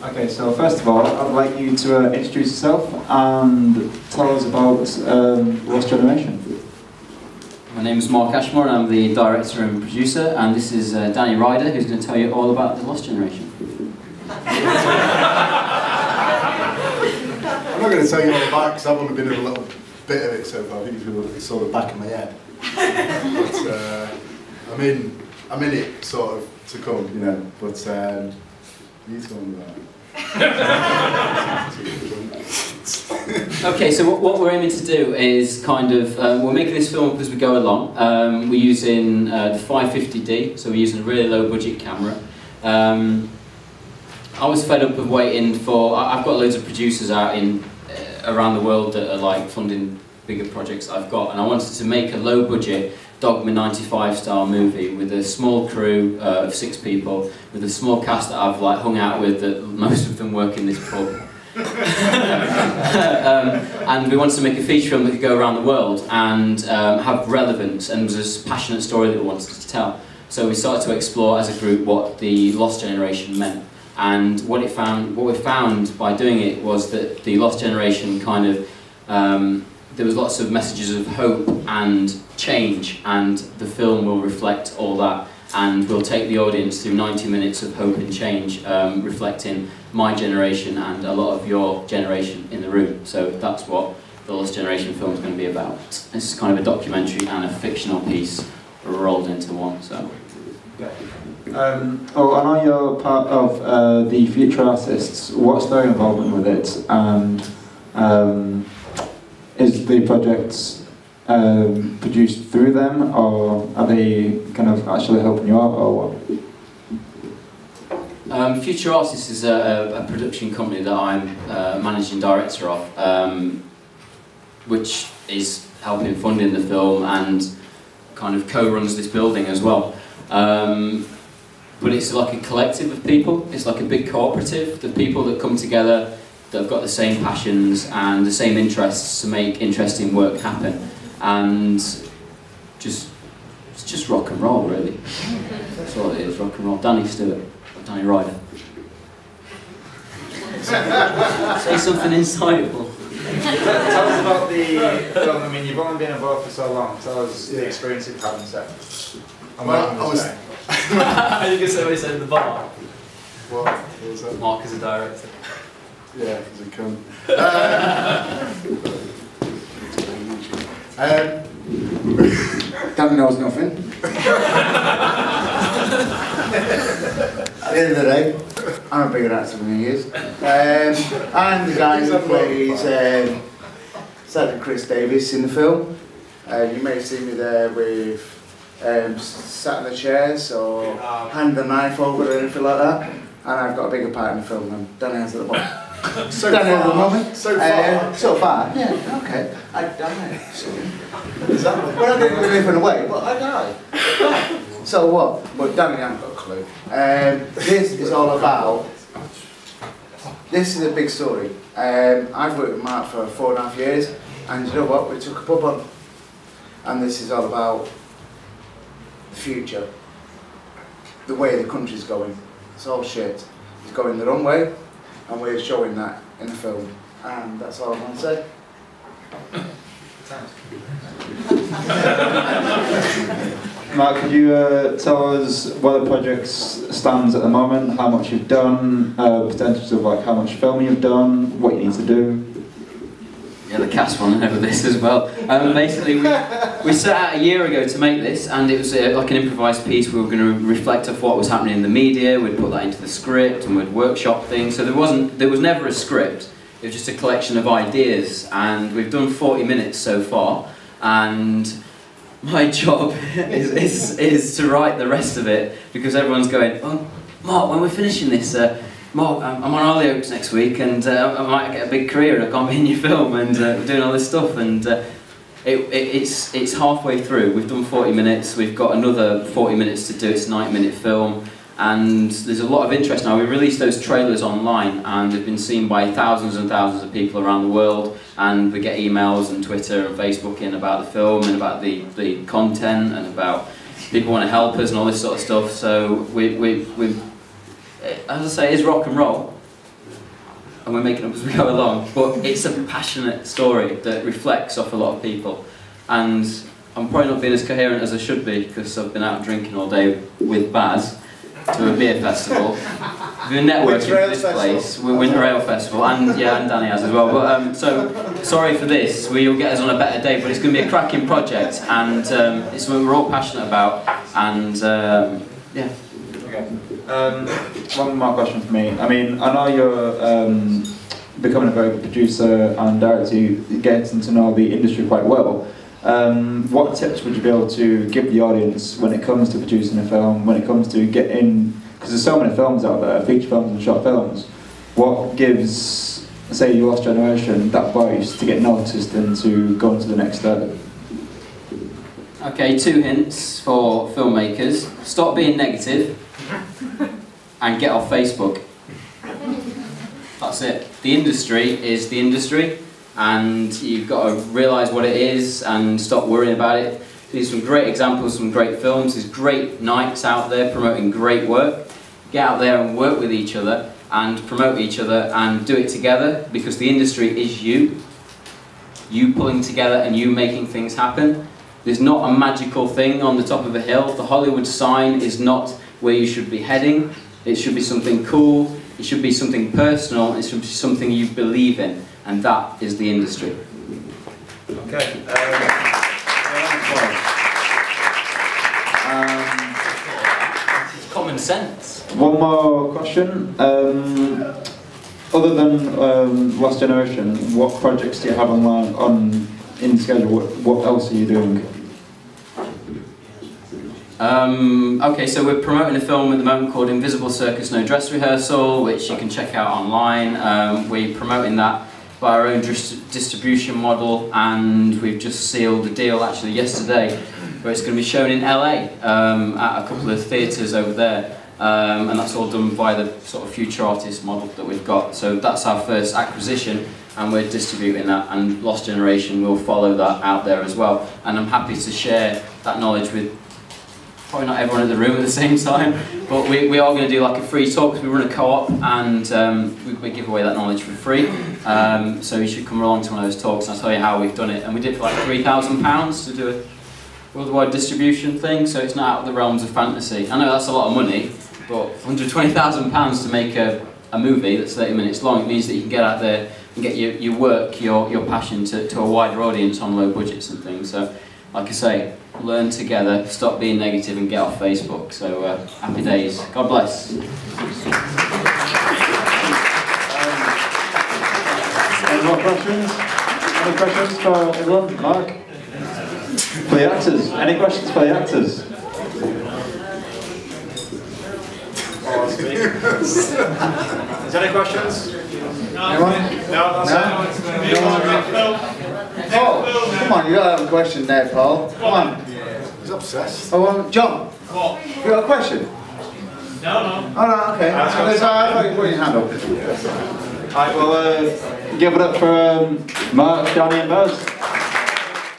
Okay, so first of all, I'd like you to introduce yourself and tell us about Lost Generation. My name is Mark Ashmore and I'm the director and producer, and this is Danny Ryder, who's going to tell you all about the Lost Generation. I'm not going to tell you all about it because I've only been in a little bit of it so far. I think it's sort of back of my head. But I'm in it sort of to come, you know. But you tell me about it. Okay, so what we're aiming to do is kind of, we're making this film up as we go along. We're using the 550D, so we're using a really low budget camera. I was fed up of waiting for, I've got loads of producers out in around the world that are like funding bigger projects that I've got, and I wanted to make a low budget Dogma 95 style movie with a small crew of 6 people, with a small cast that I've like hung out with, that most of them work in this pub. And we wanted to make a feature film that could go around the world and have relevance, and was a passionate story that we wanted to tell. So we started to explore as a group what the Lost Generation meant. And what we found by doing it was that the Lost Generation kind of, there was lots of messages of hope and change, and the film will reflect all that, and we'll take the audience through 90 minutes of hope and change, reflecting my generation and a lot of your generation in the room. So that's what the Lost Generation film is going to be about. This is kind of a documentary and a fictional piece rolled into one. So. Oh, I know you're part of the Future Artists. What's their involvement with it, and is the project produced through them, or are they kind of actually helping you out, or what? Future Artists is a production company that I'm managing director of, which is helping funding the film and kind of co-runs this building as well. But it's like a collective of people, it's like a big cooperative, the people that come together that have got the same passions and the same interests to make interesting work happen. And it's just rock and roll, really. That's all it is, rock and roll. Danny Stewart, Danny Ryder. Say something insightful. Tell us about the film. I mean, you've only been involved for so long. Tell us the experience you've had on set. You can say what he said in the bar. What was that? Mark is a director. Yeah, he's a cunt. Dan knows nothing. At the end of the day, I'm a bigger actor than he is. I'm the guy who plays Sergeant Chris Davis in the film. You may see me there with sat in the chairs or hand the knife over or anything like that. And I've got a bigger part in the film than Danny has at the moment. So far, yeah, okay. I died. Exactly. Well, I didn't live in a way, but I died. So what? But Danny hasn't got a clue. This is all about. This is a big story. I've worked with Mark for 4.5 years, and you know what? We took a pub on, and this is all about the future, the way the country's going. It's all shit. It's going the wrong way, and we're showing that in the film. And that's all I want to say. Mark, could you tell us where the project stands at the moment, how much you've done, percentage of like how much film you've done, what you need to do? Yeah, the cast want to know this as well. Basically, we set out a year ago to make this, and it was like an improvised piece. We were going to reflect off what was happening in the media. We'd put that into the script, and we'd workshop things. So there was never a script. It was just a collection of ideas, and we've done 40 minutes so far. And my job is to write the rest of it, because everyone's going, "Oh, Mark, when we're finishing this." Mark, I'm on Hollyoaks next week, and I might get a big career, and I can't be in your film, and we're doing all this stuff, and it's halfway through. We've done 40 minutes, we've got another 40 minutes to do. It's a 90-minute film, and there's a lot of interest now. We released those trailers online, and they've been seen by thousands and thousands of people around the world, and we get emails and Twitter and Facebook in about the film, and about the content, and about people want to help us, and all this sort of stuff. So we've as I say, it's rock and roll, and we're making it up as we go along. But it's a passionate story that reflects off a lot of people, and I'm probably not being as coherent as I should be because I've been out drinking all day with Baz to a beer festival. We're networking for this place, Winter Ale Festival, and Danny has as well. But so sorry for this. We'll get us on a better day, but it's going to be a cracking project, and it's something we're all passionate about. And yeah. Okay. One more question for me. I mean, I know you're becoming a very good producer and director, getting to know the industry quite well. What tips would you be able to give the audience when it comes to producing a film, when it comes to getting, because there's so many films out there, feature films and short films, what gives, say, your lost generation that voice to get noticed and to go into the next step? Okay, 2 hints for filmmakers. Stop being negative and get off Facebook. That's it. The industry is the industry, and you've got to realise what it is and stop worrying about it. There's some great examples, some great films, there's great nights out there promoting great work. Get out there and work with each other and promote each other and do it together, because the industry is you. You pulling together and you making things happen. There's not a magical thing on the top of a hill. The Hollywood sign is not where you should be heading. It should be something cool, it should be something personal, it should be something you believe in, and that is the industry. Okay. It's common sense. One more question. Other than Lost Generation, what projects do you have in schedule? What else are you doing? Okay, so we're promoting a film at the moment called Invisible Circus No Dress Rehearsal, which you can check out online. We're promoting that by our own distribution model, and we've just sealed a deal actually yesterday where it's going to be shown in LA at a couple of theatres over there, and that's all done by the sort of future artist model that we've got. So that's our first acquisition, and we're distributing that, and Lost Generation will follow that out there as well. And I'm happy to share that knowledge with probably not everyone in the room at the same time, but we are going to do like a free talk, because we run a co-op, and we give away that knowledge for free. So you should come along to one of those talks and I'll tell you how we've done it. And we did for like £3,000 to do a worldwide distribution thing, so it's not out of the realms of fantasy. I know that's a lot of money, but £120,000 to make a movie that's 30 minutes long, it means that you can get out there and get your work, your passion to a wider audience on low budgets and things. So, like I say, learn together, stop being negative and get off Facebook. So, happy days. God bless. Any more questions? Any questions for everyone? Mark? For the actors? Any questions for the actors? Is there any questions? Anyone? No, that's it. Oh, come on, you gotta have a question there, Paul. Come on. He's obsessed. Oh, John. What? You got a question? No. Oh, no, okay. I thought you put your hand up. Alright, well, give it up for Mark, Johnny and Baz.